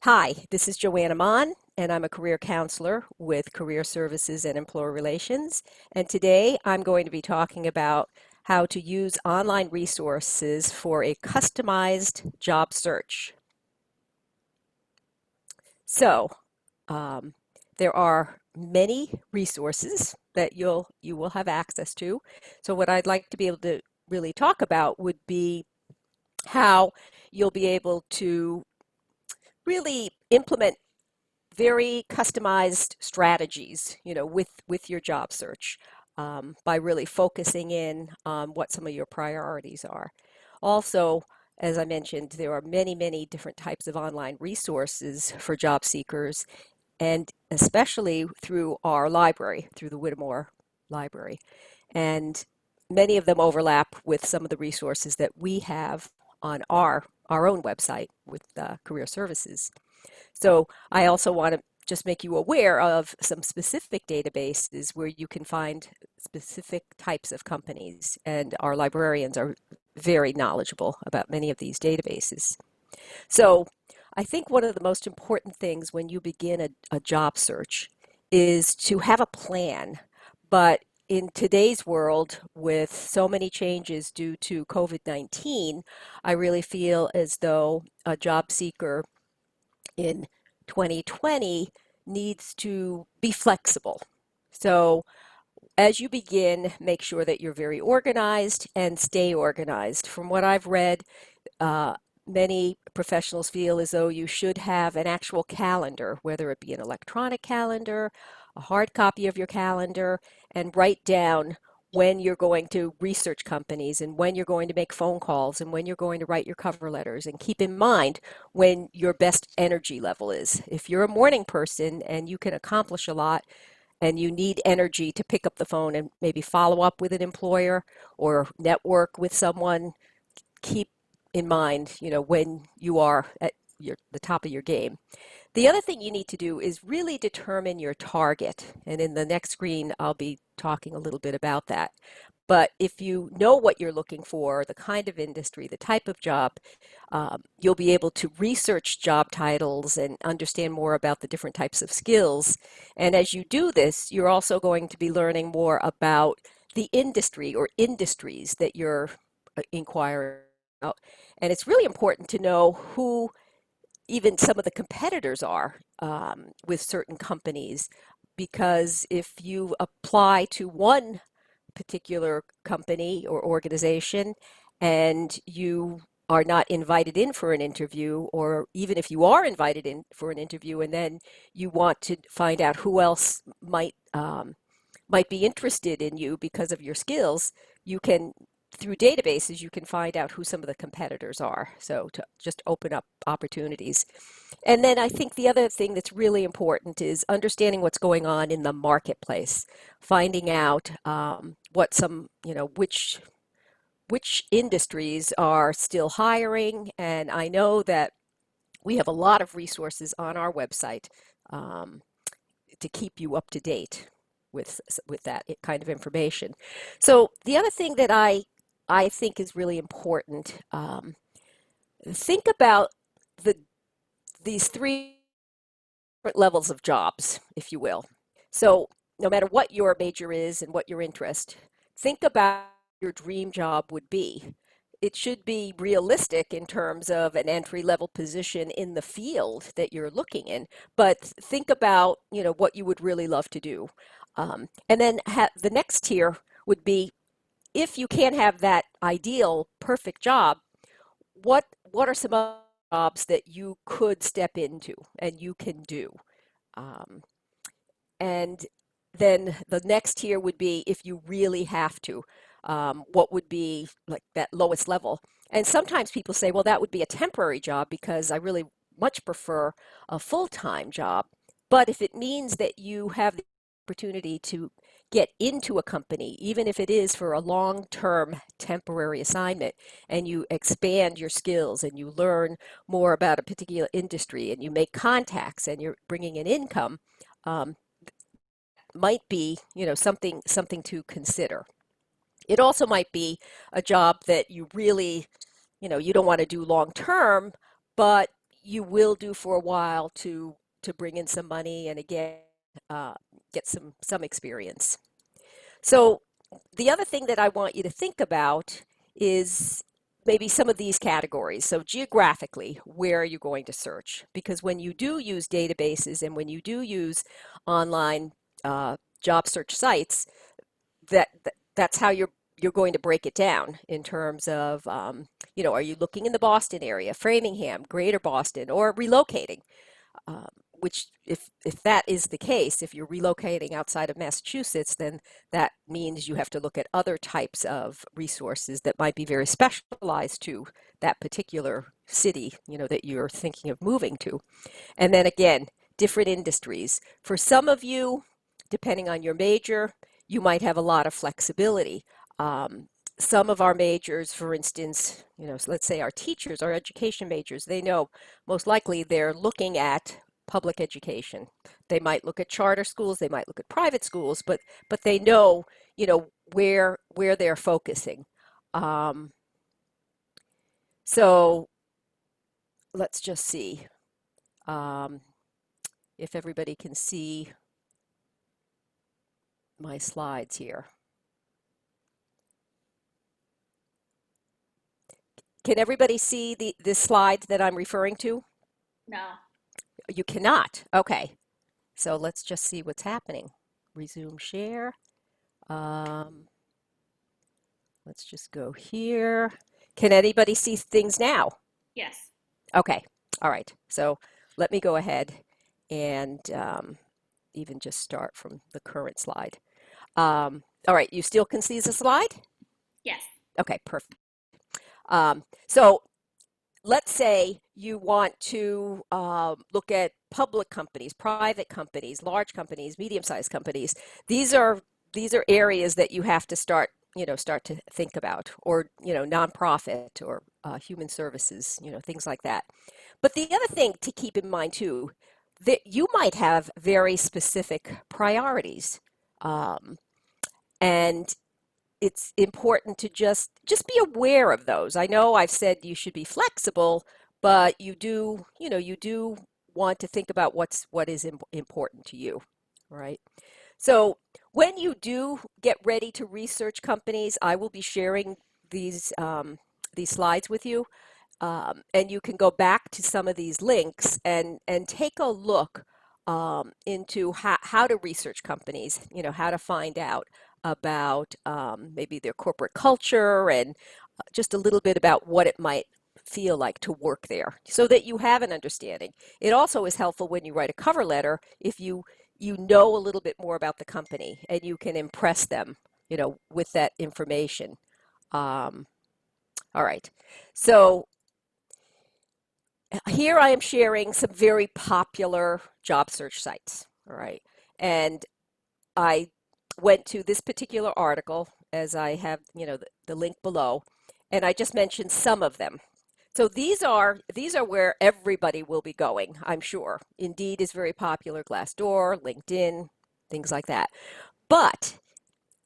Hi, this is Joanna Mon, and I'm a career counselor with Career Services and Employer Relations. And today I'm going to be talking about how to use online resources for a customized job search. So, um, there are many resources that you will have access to. So what I'd like to be able to really talk about would be how you'll be able to really implement very customized strategies, with your job search, by really focusing in on what some of your priorities are. Also, as I mentioned, there are many, many different types of online resources for job seekers, and especially through our library, through the Whittemore Library. And many of them overlap with some of the resources that we have on our own website with Career Services. So I also want to just make you aware of some specific databases where you can find specific types of companies, and our librarians are very knowledgeable about many of these databases. So I think one of the most important things when you begin a job search is to have a plan. But in today's world, with so many changes due to COVID-19, I really feel as though a job seeker in 2020 needs to be flexible. So as you begin, make sure that you're very organized and stay organized. From what I've read, uh, many professionals feel as though you should have an actual calendar, whether it be an electronic calendar, a hard copy of your calendar, and write down when you're going to research companies and when you're going to make phone calls and when you're going to write your cover letters, and keep in mind when your best energy level is. If you're a morning person and you can accomplish a lot and you need energy to pick up the phone and maybe follow up with an employer or network with someone, keep in mind, when you are at the top of your game. The other thing you need to do is really determine your target. And in the next screen, I'll be talking a little bit about that. But if you know what you're looking for, the kind of industry, the type of job, you'll be able to research job titles and understand more about the different types of skills. And as you do this, you're also going to be learning more about the industry or industries that you're inquiring about. And it's really important to know who even some of the competitors are, with certain companies, because if you apply to one particular company or organization and you are not invited in for an interview, or even if you are invited in for an interview and then you want to find out who else might be interested in you because of your skills, you can, through databases, you can find out who some of the competitors are. So to just open up opportunities. And then I think the other thing that's really important is understanding what's going on in the marketplace, finding out what some, which industries are still hiring. And I know that we have a lot of resources on our website, um, to keep you up to date with that kind of information. So the other thing that I think is really important, think about the these three different levels of jobs, if you will. So no matter what your major is and what your interest, think about your dream job would be. It should be realistic in terms of an entry level position in the field that you're looking in, but think about, what you would really love to do. And then the next tier would be, if you can't have that ideal perfect job, what are some other jobs that you could step into and you can do? Um, and then the next tier would be, if you really have to, what would be like that lowest level? And sometimes people say, well, that would be a temporary job because I really much prefer a full-time job. But if it means that you have the opportunity to get into a company, even if it is for a long-term temporary assignment, and you expand your skills and you learn more about a particular industry and you make contacts and you're bringing in income, um, might be, something to consider. It also might be a job that you really, you don't want to do long term, but you will do for a while to bring in some money and again uh, get some experience. So the other thing that I want you to think about is maybe some of these categories. So geographically, where are you going to search? Because when you do use databases and when you do use online job search sites, that's how you're going to break it down in terms of, are you looking in the Boston area, Framingham, Greater Boston, or relocating? Um, which, if that is the case, if you're relocating outside of Massachusetts, then that means you have to look at other types of resources that might be very specialized to that particular city, that you're thinking of moving to. And then again, different industries. For some of you, depending on your major, you might have a lot of flexibility. Um, some of our majors, for instance, let's say our teachers, our education majors, they know most likely they're looking at public education. They might look at charter schools, they might look at private schools, but they know, where they're focusing. Um, so let's just see um, if everybody can see my slides here. Can everybody see the slide that I'm referring to? No. You cannot. Okay. So let's just see what's happening. Resume share. Um, let's just go here. Can anybody see things now? Yes. Okay. All right. So let me go ahead and even just start from the current slide. All right. You still can see the slide? Yes. Okay. Perfect. So let's say you want to look at public companies, private companies, large companies, medium-sized companies. These are areas that you have to start to think about, or nonprofit or human services, things like that. But the other thing to keep in mind too, that you might have very specific priorities, um, and it's important to just be aware of those. I know I've said you should be flexible, but you do want to think about what is important to you, right? So when you do get ready to research companies, I will be sharing these slides with you, and you can go back to some of these links and take a look into how to research companies, how to find out about maybe their corporate culture and just a little bit about what it might feel like to work there so that you have an understanding. It also is helpful when you write a cover letter if you know a little bit more about the company and you can impress them, with that information. Um, all right. So here I am sharing some very popular job search sites. All right. And I went to this particular article, as I have, the link below, and I just mentioned some of them. So these are where everybody will be going, I'm sure. Indeed is very popular, Glassdoor, LinkedIn, things like that. But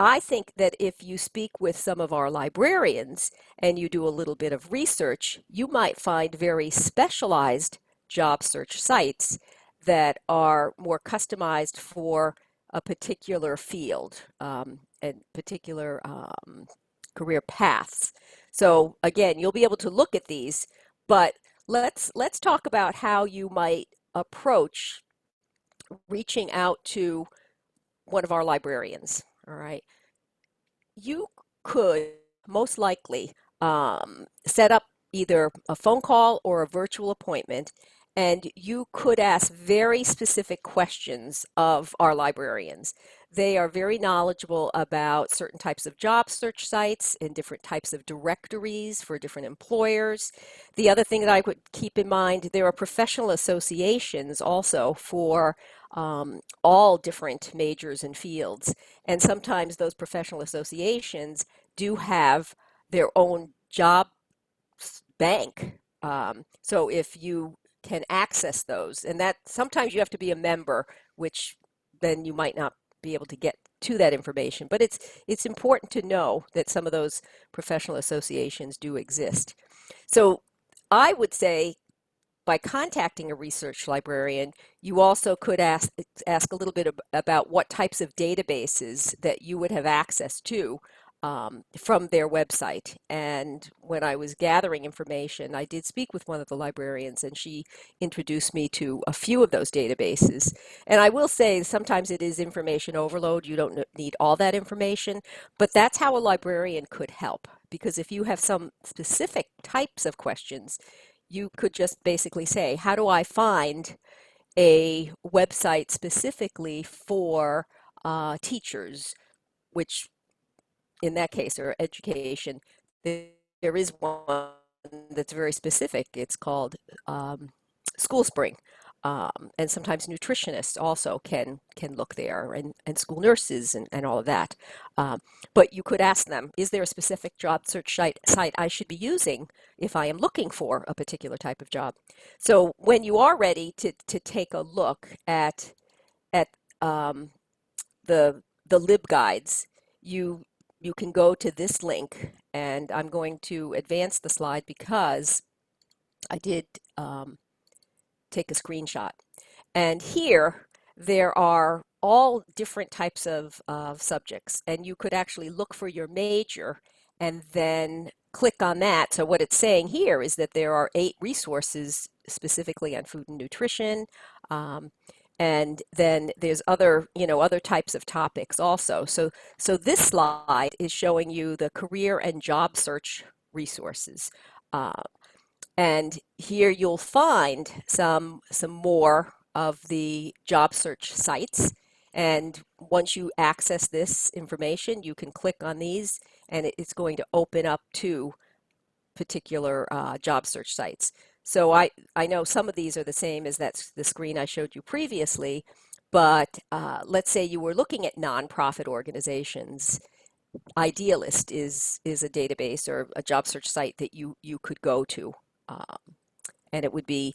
I think that if you speak with some of our librarians and you do a little bit of research, you might find very specialized job search sites that are more customized for a particular field and particular career paths. So again, you'll be able to look at these, but let's talk about how you might approach reaching out to one of our librarians. All right. You could most likely set up either a phone call or a virtual appointment, and you could ask very specific questions of our librarians. They are very knowledgeable about certain types of job search sites and different types of directories for different employers. The other thing that I would keep in mind, there are professional associations also for all different majors and fields. And sometimes those professional associations do have their own job bank. So if you can access those, and that sometimes you have to be a member, which then you might not be able to get to that information. But it's important to know that some of those professional associations do exist. So I would say by contacting a research librarian, you also could ask a little bit about what types of databases that you would have access to from their website. And when I was gathering information, I did speak with one of the librarians, and she introduced me to a few of those databases. And I will say sometimes it is information overload. You don't need all that information, but that's how a librarian could help. Because if you have some specific types of questions, you could just basically say, how do I find a website specifically for teachers, which in that case, or education, there is one that's very specific. It's called School Spring. And sometimes nutritionists also can look there, and school nurses and all of that. But you could ask them, is there a specific job search site I should be using if I am looking for a particular type of job? So when you are ready to take a look at the LibGuides, you you can go to this link, and I'm going to advance the slide because I did take a screenshot. And here there are all different types of subjects, and you could actually look for your major and then click on that. So what it's saying here is that there are 8 resources specifically on food and nutrition. And then there's other types of topics also. So this slide is showing you the career and job search resources. Uh, and here you'll find some more of the job search sites. And once you access this information, you can click on these, and it's going to open up to particular job search sites. So I know some of these are the same as the screen I showed you previously, but let's say you were looking at nonprofit organizations. Idealist is a database or a job search site that you could go to. And it would be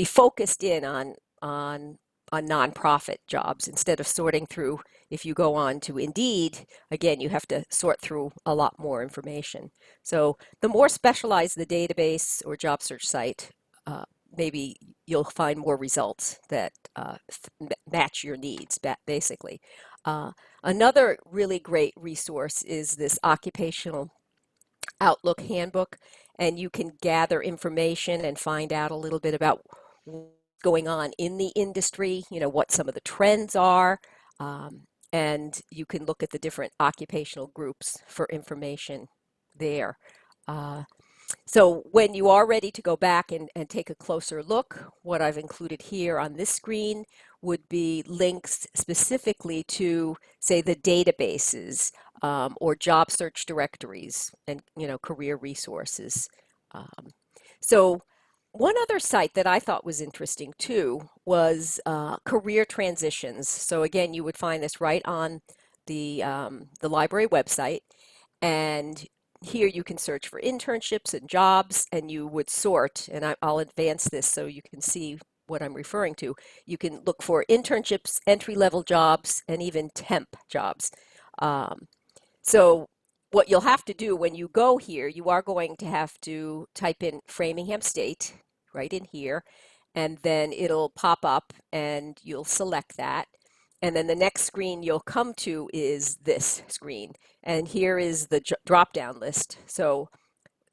focused in on nonprofit jobs instead of sorting through. If you go on to Indeed, again, you have to sort through a lot more information. So the more specialized the database or job search site, maybe you'll find more results that match your needs, basically. Another really great resource is this Occupational Outlook handbook, and you can gather information and find out a little bit about what's going on in the industry, what some of the trends are, and you can look at the different occupational groups for information there. Uh, so when you are ready to go back and take a closer look, what I've included here on this screen would be links specifically to, say, the databases or job search directories and, career resources. So one other site that I thought was interesting too was career transitions. So again, you would find this right on the library website, and here you can search for internships and jobs, and you would sort, and I'll advance this so you can see what I'm referring to. You can look for internships, entry-level jobs, and even temp jobs. Um, so what you'll have to do when you go here, you are going to have to type in Framingham State right in here, and then it'll pop up and you'll select that. And then the next screen you'll come to is this screen. And here is the drop-down list. So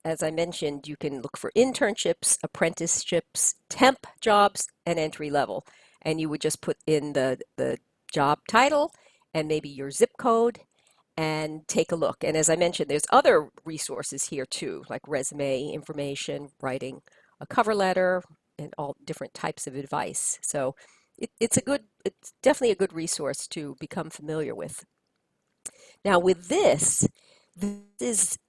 as I mentioned, you can look for internships, apprenticeships, temp jobs, and entry level. And you would just put in the job title and maybe your zip code and take a look. And as I mentioned, there's other resources here too, like resume information, writing a cover letter, and all different types of advice. So it's definitely a good resource to become familiar with. Now with this is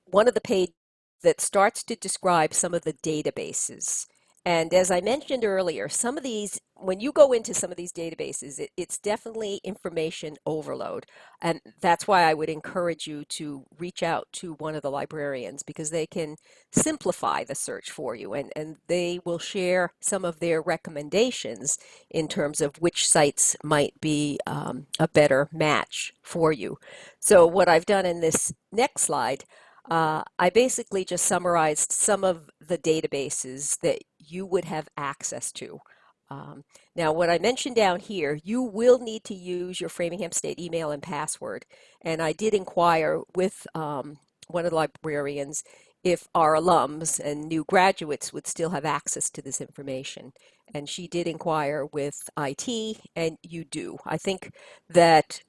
one of the pages that starts to describe some of the databases. And as I mentioned earlier, some of these, when you go into some of these databases, it's definitely information overload. And that's why I would encourage you to reach out to one of the librarians, because they can simplify the search for you, and they will share some of their recommendations in terms of which sites might be a better match for you. So what I've done in this next slide, I basically just summarized some of the databases that you would have access to. Um, Now, what I mentioned down here, you will need to use your Framingham State email and password. And I did inquire with one of the librarians if our alums and new graduates would still have access to this information. And she did inquire with IT, and you do. I think that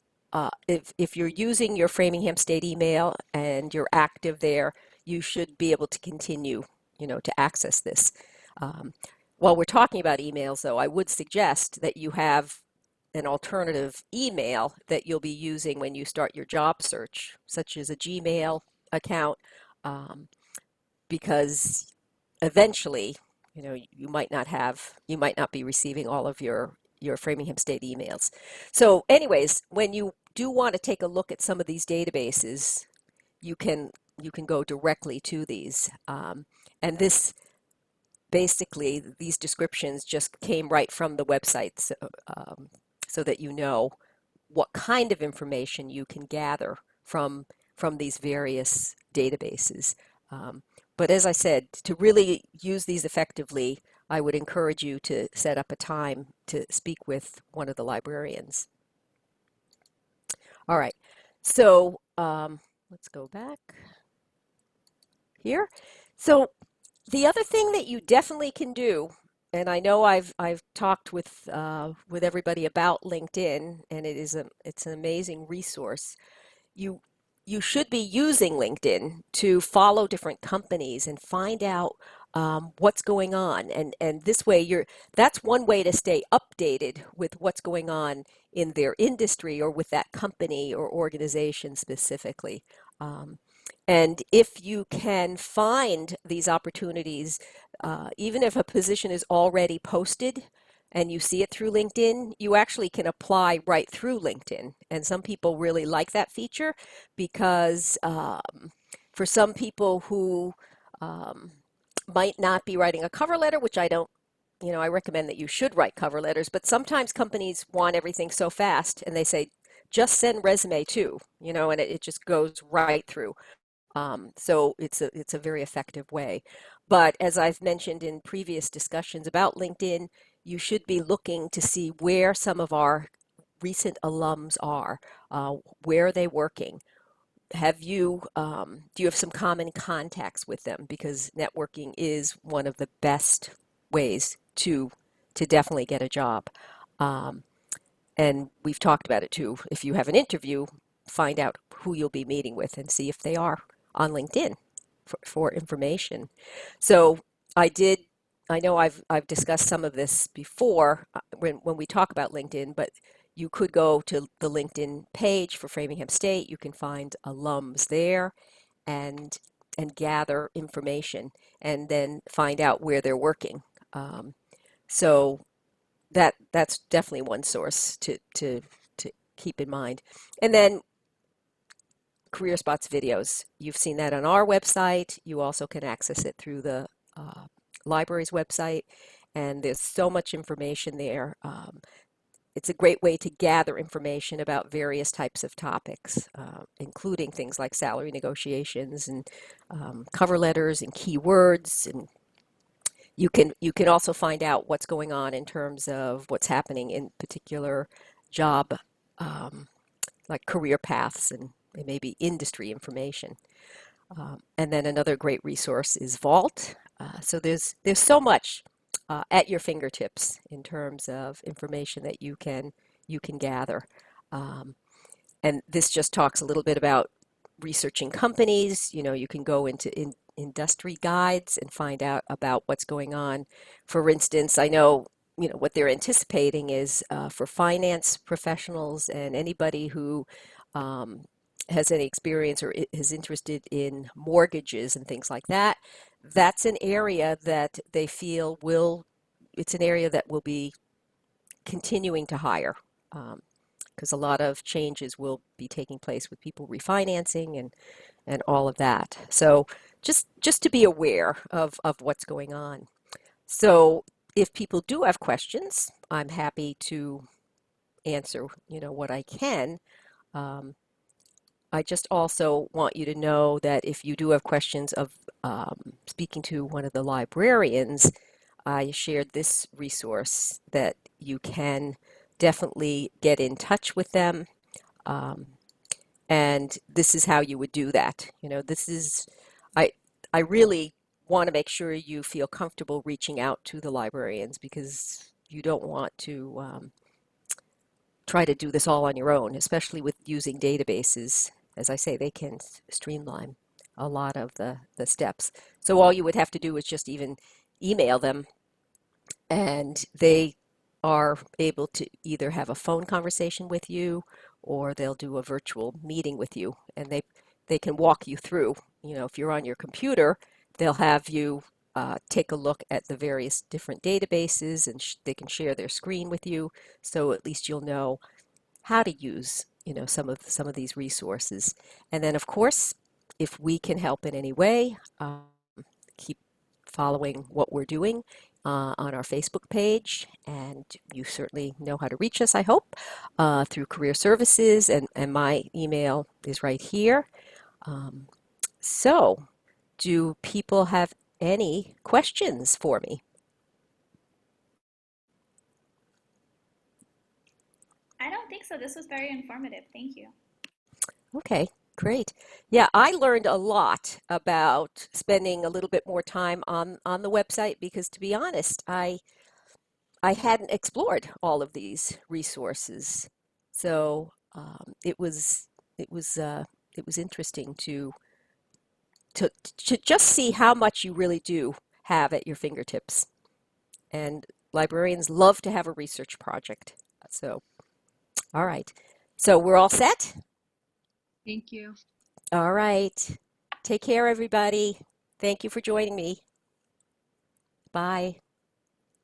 if you're using your Framingham State email and you're active there, you should be able to continue, to access this. Um, while we're talking about emails, though, I would suggest that you have an alternative email that you'll be using when you start your job search, such as a Gmail account, um, because eventually, you might not be receiving all of your Framingham State emails. So anyways, when you do want to take a look at some of these databases, you can you can go directly to these. And this basically, these descriptions just came right from the website, so that you know what kind of information you can gather from these various databases. Um, but as I said, to really use these effectively, I would encourage you to set up a time to speak with one of the librarians. All right, so let's go back here. So the other thing that you definitely can do, and I know I've talked with everybody about LinkedIn, and it's an amazing resource. You you should be using LinkedIn to follow different companies and find out what's going on, and this way that's one way to stay updated with what's going on in their industry or with that company or organization specifically. Um, and if you can find these opportunities, even if a position is already posted and you see it through LinkedIn, you actually can apply right through LinkedIn. And some people really like that feature because for some people who um, might not be writing a cover letter, which I don't, I recommend that you should write cover letters, but sometimes companies want everything so fast and they say, just send resume too, and it just goes right through. So it's a very effective way. But as I've mentioned in previous discussions about LinkedIn, you should be looking to see where some of our recent alums are. Where are they working? Do you have some common contacts with them? Because networking is one of the best ways to definitely get a job. Um, and we've talked about it too. If you have an interview, find out who you'll be meeting with and see if they are on LinkedIn for information. So I did, I know I've discussed some of this before when we talk about LinkedIn, but you could go to the LinkedIn page for Framingham State. You can find alums there and gather information and then find out where they're working. So that's definitely one source to keep in mind. And then Career Spots videos. You've seen that on our website. You also can access it through the library's website, and there's so much information there. It's a great way to gather information about various types of topics, including things like salary negotiations and cover letters and keywords, and you can also find out what's going on in terms of what's happening in particular job, um, like career paths and maybe industry information. And then another great resource is Vault. So there's so much at your fingertips in terms of information that you can gather. Um, and this just talks a little bit about researching companies. You can go into industry guides and find out about what's going on. For instance, I know, what they're anticipating is for finance professionals and anybody who um, has any experience or is interested in mortgages and things like that. That's an area that they feel it's an area that will be continuing to hire. Because a lot of changes will be taking place with people refinancing and all of that. So just to be aware of what's going on. So if people do have questions, I'm happy to answer, what I can. Um, I just also want you to know that if you do have questions of speaking to one of the librarians, I shared this resource that you can definitely get in touch with them. Um, and this is how you would do that. This is, I, I really want to make sure you feel comfortable reaching out to the librarians because you don't want to try to do this all on your own, especially with using databases. As I say, they can streamline a lot of the steps. So all you would have to do is just even email them, and they are able to either have a phone conversation with you or they'll do a virtual meeting with you, and they can walk you through. If you're on your computer, they'll have you take a look at the various different databases, and they can share their screen with you, so at least you'll know how to use some of these resources. And then, of course, if we can help in any way, keep following what we're doing on our Facebook page. And you certainly know how to reach us, I hope, through Career Services. And my email is right here. Um, so, do people have any questions for me? I don't think so. This was very informative. Thank you. Okay, great. Yeah, I learned a lot about spending a little bit more time on the website because, to be honest, I hadn't explored all of these resources. So it was it was interesting to to just see how much you really do have at your fingertips. And librarians love to have a research project. So, all right. So we're all set? Thank you. All right. Take care, everybody. Thank you for joining me. Bye.